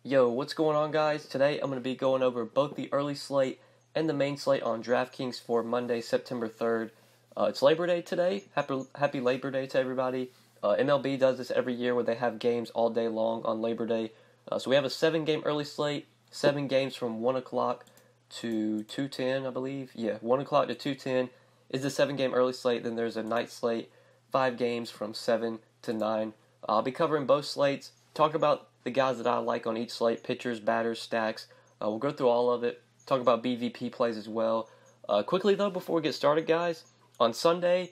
Yo, what's going on, guys? Today I'm going to be going over both the early slate and the main slate on DraftKings for Monday, September 3rd. It's Labor Day today. Happy Labor Day to everybody. MLB does this every year where they have games all day long on Labor Day. So we have a 7-game early slate, 7 games from 1 o'clock to 2:10, I believe. Yeah, 1 o'clock to 2:10 is the 7-game early slate. Then there's a night slate, 5 games from 7 to 9. I'll be covering both slates, talk about the guys that I like on each slate, pitchers, batters, stacks. We'll go through all of it, talk about BVP plays as well. Quickly though, before we get started, guys, on Sunday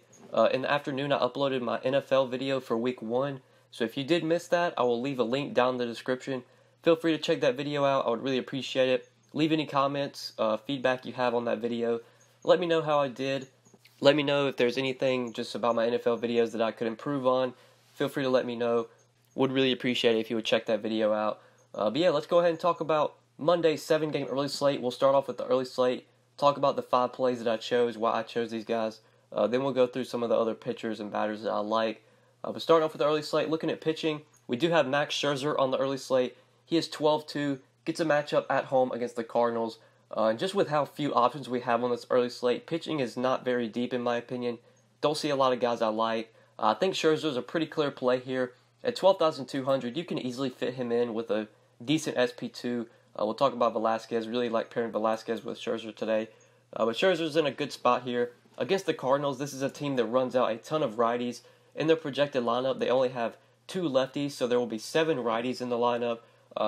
in the afternoon I uploaded my NFL video for week 1. So if you did miss that, I will leave a link down in the description. Feel free to check that video out. I would really appreciate it. Leave any comments, feedback you have on that video. Let me know how I did. Let me know if there's anything just about my NFL videos that I could improve on. Feel free to let me know. Would really appreciate it if you would check that video out. But yeah, let's go ahead and talk about Monday's 7-game early slate. We'll start off with the early slate, talk about the 5 plays that I chose, why I chose these guys. Then we'll go through some of the other pitchers and batters that I like. But starting off with the early slate, looking at pitching, we do have Max Scherzer on the early slate. He is 12-2, gets a matchup at home against the Cardinals. And just with how few options we have on this early slate, pitching is not very deep in my opinion. Don't see a lot of guys I like. I think Scherzer is a pretty clear play here. At 12,200, you can easily fit him in with a decent SP2. We'll talk about Velazquez. Really like pairing Velazquez with Scherzer today. But Scherzer's in a good spot here. Against the Cardinals, this is a team that runs out a ton of righties. In their projected lineup, they only have 2 lefties, so there will be 7 righties in the lineup.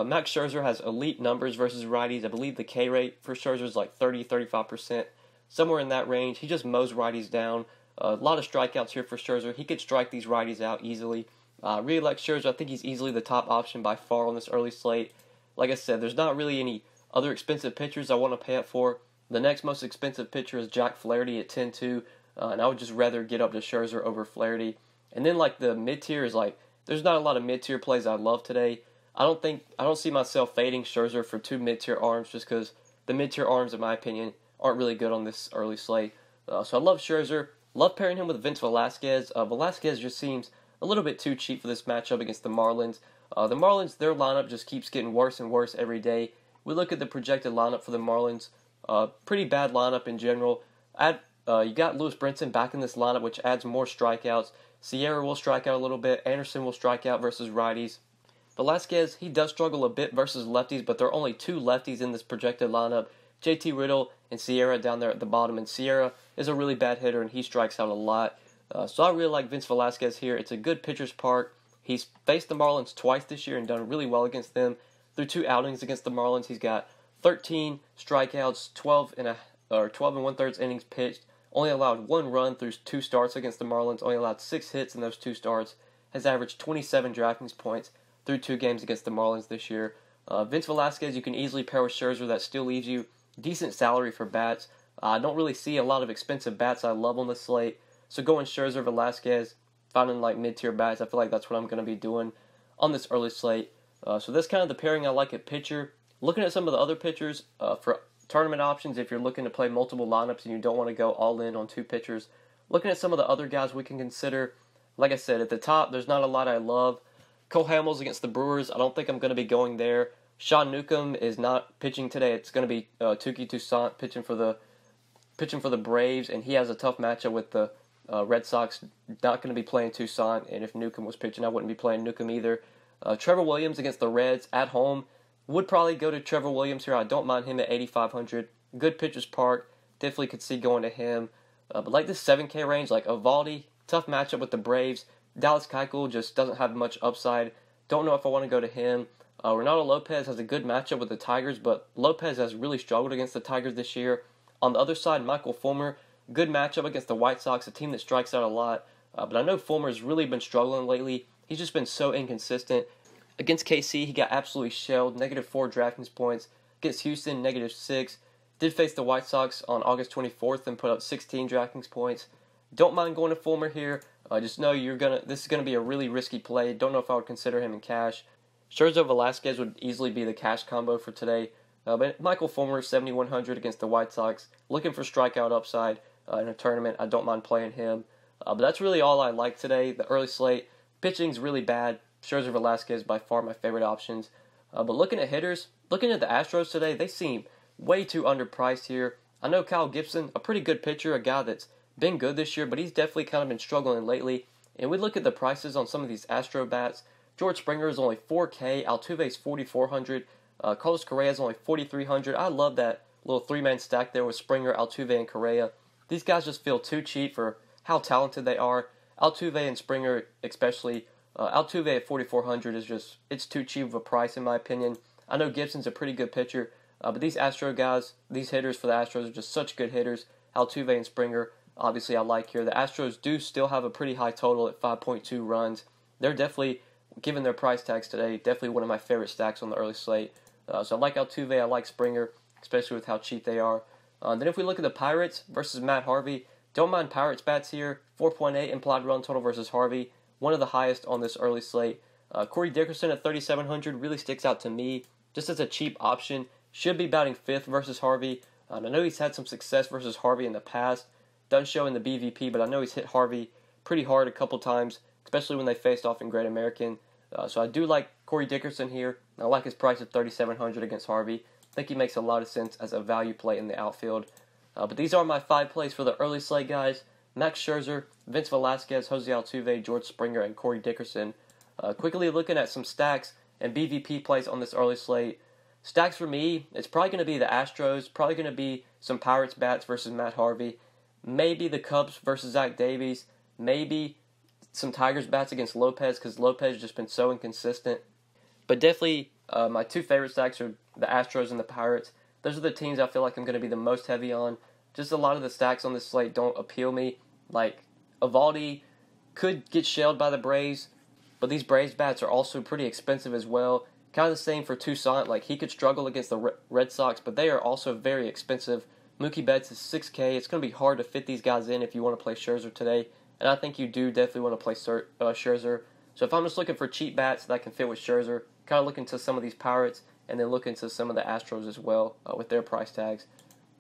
Max Scherzer has elite numbers versus righties. I believe the K rate for Scherzer is like 30-35%, somewhere in that range. He just mows righties down. A lot of strikeouts here for Scherzer. He could strike these righties out easily. Really like Scherzer. I think he's easily the top option by far on this early slate. Like I said, there's not really any other expensive pitchers I want to pay up for. The next most expensive pitcher is Jack Flirty at 10-2, and I would just rather get up to Scherzer over Flirty. And then like the mid-tier is like, there's not a lot of mid-tier plays I love today. I don't see myself fading Scherzer for 2 mid-tier arms just because the mid-tier arms, in my opinion, aren't really good on this early slate. So I love Scherzer. Love pairing him with Vince Velazquez. Velazquez just seems a little bit too cheap for this matchup against the Marlins. The Marlins, their lineup just keeps getting worse and worse every day. We look at the projected lineup for the Marlins. Pretty bad lineup in general. You got Lewis Brinson back in this lineup, which adds more strikeouts. Sierra will strike out a little bit. Anderson will strike out versus righties. Velazquez, he does struggle a bit versus lefties, but there are only 2 lefties in this projected lineup. JT Riddle and Sierra down there at the bottom, and Sierra is a really bad hitter, and he strikes out a lot. So I really like Vince Velazquez here. It's a good pitcher's park. He's faced the Marlins twice this year and done really well against them. Through 2 outings against the Marlins, he's got 13 strikeouts, 12 and 1/3 innings pitched. Only allowed 1 run through 2 starts against the Marlins. Only allowed 6 hits in those 2 starts. Has averaged 27 DraftKings points through 2 games against the Marlins this year. Vince Velasquez, you can easily pair with Scherzer. That still leaves you decent salary for bats. I don't really see a lot of expensive bats I love on the slate. So going Scherzer, Velasquez, finding like mid-tier bats, I feel like that's what I'm going to be doing on this early slate. So that's kind of the pairing I like at pitcher. Looking at some of the other pitchers for tournament options, if you're looking to play multiple lineups and you don't want to go all in on 2 pitchers. Looking at some of the other guys we can consider. Like I said, at the top, there's not a lot I love. Cole Hamels against the Brewers, I don't think I'm going to be going there. Sean Newcomb is not pitching today. It's going to be Touki Toussaint pitching for the Braves, and he has a tough matchup with the Red Sox. Not going to be playing Toussaint, and if Newcomb was pitching, I wouldn't be playing Newcomb either. Trevor Williams against the Reds at home. Would probably go to Trevor Williams here. I don't mind him at 8,500. Good pitcher's park. Definitely could see going to him. But like this 7K range, like Evaldi, tough matchup with the Braves. Dallas Keuchel just doesn't have much upside. Don't know if I want to go to him. Ronaldo Lopez has a good matchup with the Tigers, but Lopez has really struggled against the Tigers this year. On the other side, Michael Fulmer, good matchup against the White Sox, a team that strikes out a lot. But I know Fulmer's really been struggling lately. He's just been so inconsistent. Against KC, he got absolutely shelled, -4 DraftKings points. Against Houston, -6. Did face the White Sox on August 24th and put up 16 DraftKings points. Don't mind going to Fulmer here. Just know this is gonna be a really risky play. Don't know if I would consider him in cash. Scherzer Velasquez would easily be the cash combo for today. But Michael Fulmer, 7,100 against the White Sox. Looking for strikeout upside in a tournament. I don't mind playing him. But that's really all I like today. The early slate. Pitching's really bad. Scherzer Velasquez by far my favorite options. But looking at hitters, looking at the Astros today, they seem way too underpriced here. I know Kyle Gibson, a pretty good pitcher, a guy that's been good this year, but he's definitely kind of been struggling lately. And we look at the prices on some of these Astro bats. George Springer is only $4K, Altuve's $4,400, Carlos Correa is only $4,300. I love that little three-man stack there with Springer, Altuve, and Correa. These guys just feel too cheap for how talented they are. Altuve and Springer especially. Altuve at $4,400 is just, it's too cheap of a price in my opinion. I know Gibson's a pretty good pitcher, but these Astro guys, these hitters for the Astros are just such good hitters. Altuve and Springer, obviously I like here. The Astros do still have a pretty high total at 5.2 runs. They're definitely, given their price tags today, definitely one of my favorite stacks on the early slate. So I like Altuve, I like Springer, especially with how cheap they are. Then if we look at the Pirates versus Matt Harvey, don't mind Pirates bats here. 4.8 implied run total versus Harvey, one of the highest on this early slate. Corey Dickerson at 3,700 really sticks out to me just as a cheap option. Should be batting 5th versus Harvey. I know he's had some success versus Harvey in the past. Doesn't show in the BVP, but I know he's hit Harvey pretty hard a couple times, especially when they faced off in Great American. So I do like Corey Dickerson here. I like his price at 3,700 against Harvey. I think he makes a lot of sense as a value play in the outfield. But these are my 5 plays for the early slate, guys. Max Scherzer, Vince Velazquez, Jose Altuve, George Springer, and Corey Dickerson. Quickly looking at some stacks and BVP plays on this early slate. Stacks for me, it's probably going to be the Astros, probably going to be some Pirates bats versus Matt Harvey, maybe the Cubs versus Zach Davies, maybe some Tigers bats against Lopez because Lopez has just been so inconsistent. But definitely my 2 favorite stacks are the Astros and the Pirates. Those are the teams I feel like I'm going to be the most heavy on. Just a lot of the stacks on this slate don't appeal me. Like, Evaldi could get shelled by the Braves, but these Braves bats are also pretty expensive as well. Kind of the same for Toussaint. Like, he could struggle against the Red Sox, but they are also very expensive. Mookie Betts is $6K. It's going to be hard to fit these guys in if you want to play Scherzer today, and I think you do definitely want to play Scherzer. So if I'm just looking for cheap bats that can fit with Scherzer, kind of look into some of these Pirates, and then look into some of the Astros as well with their price tags.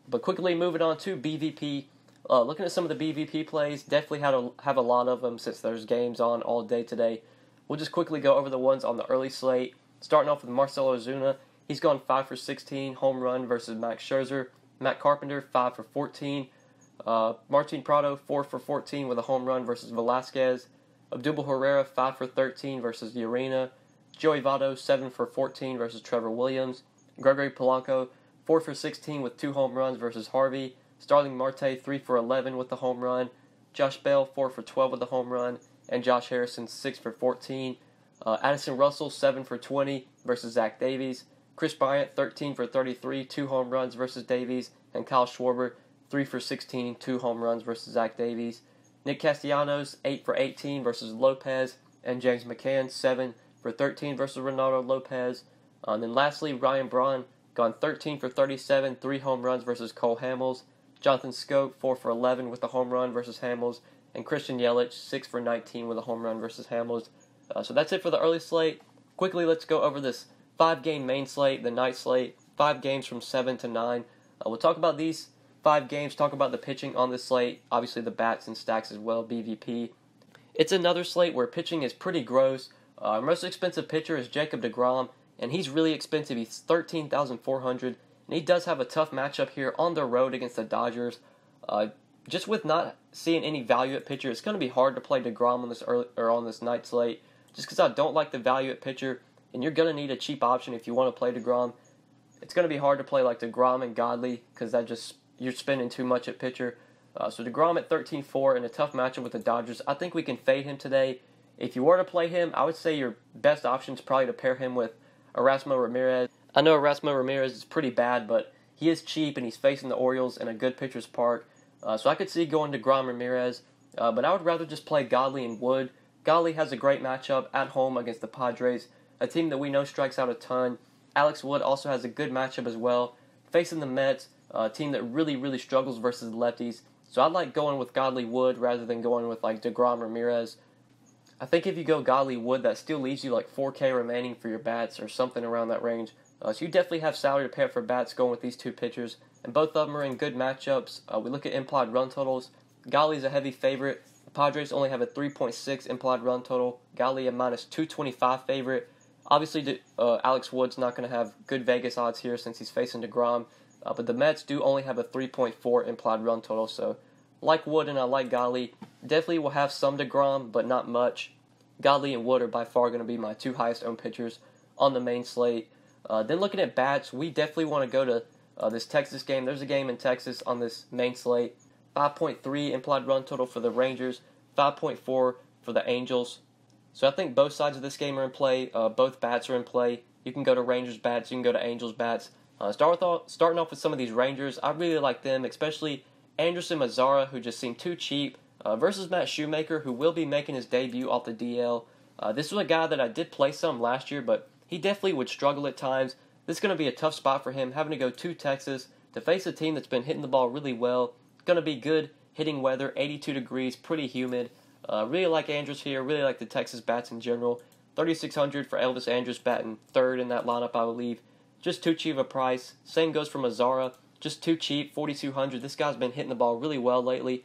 But quickly moving on to BVP. Looking at some of the BVP plays, definitely have a lot of them since there's games on all day today. We'll just quickly go over the ones on the early slate. Starting off with Marcel Ozuna. He's gone 5 for 16, home run versus Max Scherzer. Matt Carpenter, 5 for 14. Martin Prado, 4 for 14 with a home run versus Velazquez. Abdul Herrera, 5 for 13 versus Urena. Joey Votto, 7 for 14 versus Trevor Williams. Gregory Polanco, 4 for 16 with 2 home runs versus Harvey. Starling Marte, 3 for 11 with the home run. Josh Bell, 4 for 12 with the home run. And Josh Harrison, 6 for 14. Addison Russell, 7 for 20 versus Zach Davies. Chris Bryant, 13 for 33, 2 home runs versus Davies. And Kyle Schwarber, 3 for 16, 2 home runs versus Zach Davies. Nick Castellanos, 8 for 18 versus Lopez. And James McCann, 7 for 13 versus Ronaldo Lopez. And then lastly, Ryan Braun, gone 13 for 37, 3 home runs versus Cole Hamels. Jonathan Scope, 4 for 11 with a home run versus Hamels. And Christian Yelich, 6 for 19 with a home run versus Hamels. So that's it for the early slate. Quickly, let's go over this 5-game main slate, the night slate, 5 games from 7 to 9. We'll talk about these 5 games, talk about the pitching on this slate, obviously the bats and stacks as well, BVP. It's another slate where pitching is pretty gross. Our most expensive pitcher is Jacob Degrom, and he's really expensive. He's $13,400, and he does have a tough matchup here on the road against the Dodgers. Just with not seeing any value at pitcher, it's going to be hard to play Degrom on this on this night slate. Just because I don't like the value at pitcher, and you're going to need a cheap option if you want to play Degrom. It's going to be hard to play like Degrom and Godley because you're spending too much at pitcher. So Degrom at 13-4 in a tough matchup with the Dodgers. I think we can fade him today. If you were to play him, I would say your best option is probably to pair him with Erasmo Ramirez. I know Erasmo Ramirez is pretty bad, but he is cheap and he's facing the Orioles in a good pitcher's park. So I could see going to Degrom Ramirez, but I would rather just play Godley and Wood. Godley has a great matchup at home against the Padres, a team that we know strikes out a ton. Alex Wood also has a good matchup as well, facing the Mets, a team that really, really struggles versus the lefties. So I'd like going with Godley Wood rather than going with like Degrom Ramirez. I think if you go Godley Wood, that still leaves you like $4K remaining for your bats or something around that range. So you definitely have salary to pay up for bats going with these 2 pitchers, and both of them are in good matchups. We look at implied run totals. Godley's a heavy favorite. The Padres only have a 3.6 implied run total. Godley a minus 225 favorite. Obviously, Alex Wood's not going to have good Vegas odds here since he's facing Degrom, but the Mets do only have a 3.4 implied run total, so like Wood and I like Godley. Definitely will have some Degrom, but not much. Godley and Wood are by far going to be my two highest owned pitchers on the main slate. Then looking at bats, we definitely want to go to this Texas game. There's a game in Texas on this main slate. 5.3 implied run total for the Rangers, 5.4 for the Angels. So I think both sides of this game are in play. Both bats are in play. You can go to Rangers bats, you can go to Angels bats. Starting off with some of these Rangers, I really like them, especially Anderson Mazara, who just seemed too cheap, versus Matt Shoemaker, who will be making his debut off the DL. This was a guy that I did play some last year, but he definitely would struggle at times. This is going to be a tough spot for him, having to go to Texas to face a team that's been hitting the ball really well. Going to be good hitting weather, 82 degrees, pretty humid. Really like Andrus here, really like the Texas bats in general. 3,600 for Elvis Andrus batting third in that lineup, I believe. Just too cheap of a price. Same goes for Mazara. Just too cheap, 4,200. This guy's been hitting the ball really well lately.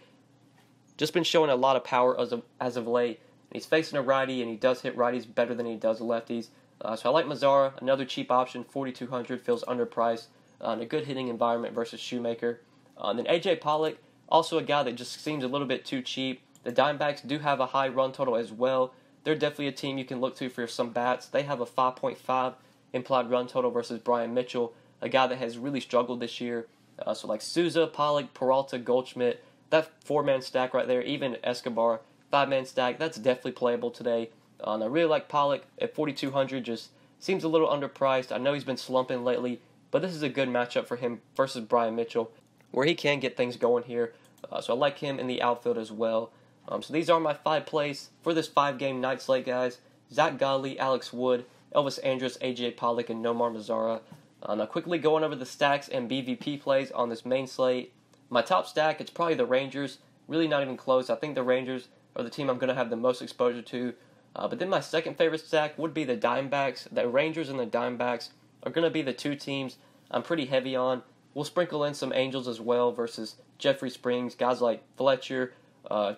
Just been showing a lot of power as of late. And he's facing a righty, and he does hit righties better than he does lefties. So I like Mazara. Another cheap option, 4,200. Feels underpriced. In a good hitting environment versus Shoemaker. And then A.J. Pollock, also a guy that just seems a little bit too cheap. The Diamondbacks do have a high run total as well. They're definitely a team you can look to for some bats. They have a 5.5 implied run total versus Brian Mitchell, a guy that has really struggled this year. So like Souza, Pollock, Peralta, Goldschmidt, that four-man stack right there, even Escobar, five-man stack, that's definitely playable today. And I really like Pollock at 4,200, just seems a little underpriced. I know he's been slumping lately, but this is a good matchup for him versus Brian Mitchell, where he can get things going here. So I like him in the outfield as well. So these are my 5 plays for this 5-game night slate, guys. Zach Godley, Alex Wood, Elvis Andrus, A.J. Pollock, and Nomar Mazara. Now quickly going over the stacks and BVP plays on this main slate. My top stack, it's probably the Rangers. Really not even close. I think the Rangers are the team I'm going to have the most exposure to. But then my second favorite stack would be the Diamondbacks. The Rangers and the Diamondbacks are going to be the two teams I'm pretty heavy on. We'll sprinkle in some Angels as well versus Jeffrey Springs. Guys like Fletcher,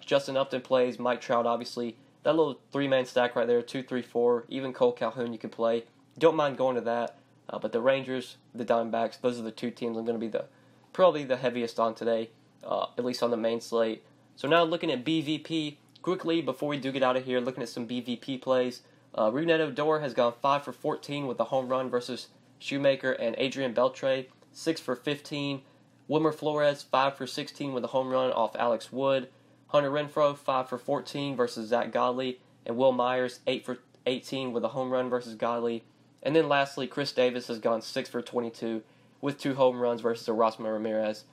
Justin Upton plays, Mike Trout obviously. That little 3-man stack right there, 2, 3, 4. Even Cole Calhoun you can play. Don't mind going to that. But the Rangers, the Diamondbacks, those are the two teams I'm going to be probably the heaviest on today, at least on the main slate. So now looking at BVP, quickly before we do get out of here, looking at some BVP plays. Rougned Odor has gone 5 for 14 with a home run versus Shoemaker and Adrian Beltre, 6 for 15. Wilmer Flores, 5 for 16 with a home run off Alex Wood. Hunter Renfroe, 5 for 14 versus Zach Godley. And Will Myers, 8 for 18 with a home run versus Godley. And then lastly, Chris Davis has gone 6 for 22 with 2 home runs versus Erasmo Ramirez.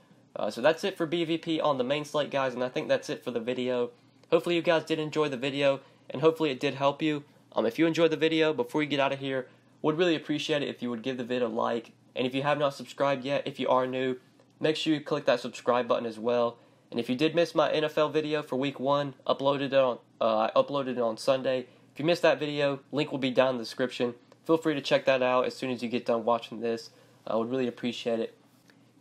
So that's it for BVP on the main slate, guys, and I think that's it for the video. Hopefully you guys did enjoy the video, and hopefully it did help you. If you enjoyed the video, before you get out of here, would really appreciate it if you would give the video a like. And if you have not subscribed yet, if you are new, make sure you click that subscribe button as well. And if you did miss my NFL video for week 1, I uploaded it on Sunday. If you missed that video, link will be down in the description. Feel free to check that out as soon as you get done watching this. I would really appreciate it.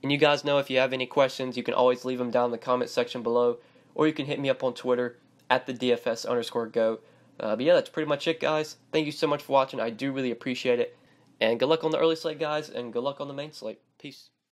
And you guys know if you have any questions, you can always leave them down in the comment section below. Or you can hit me up on Twitter at the DFS_GOAT. But yeah, that's pretty much it, guys. Thank you so much for watching. I do really appreciate it. And good luck on the early slate, guys. And good luck on the main slate. Peace.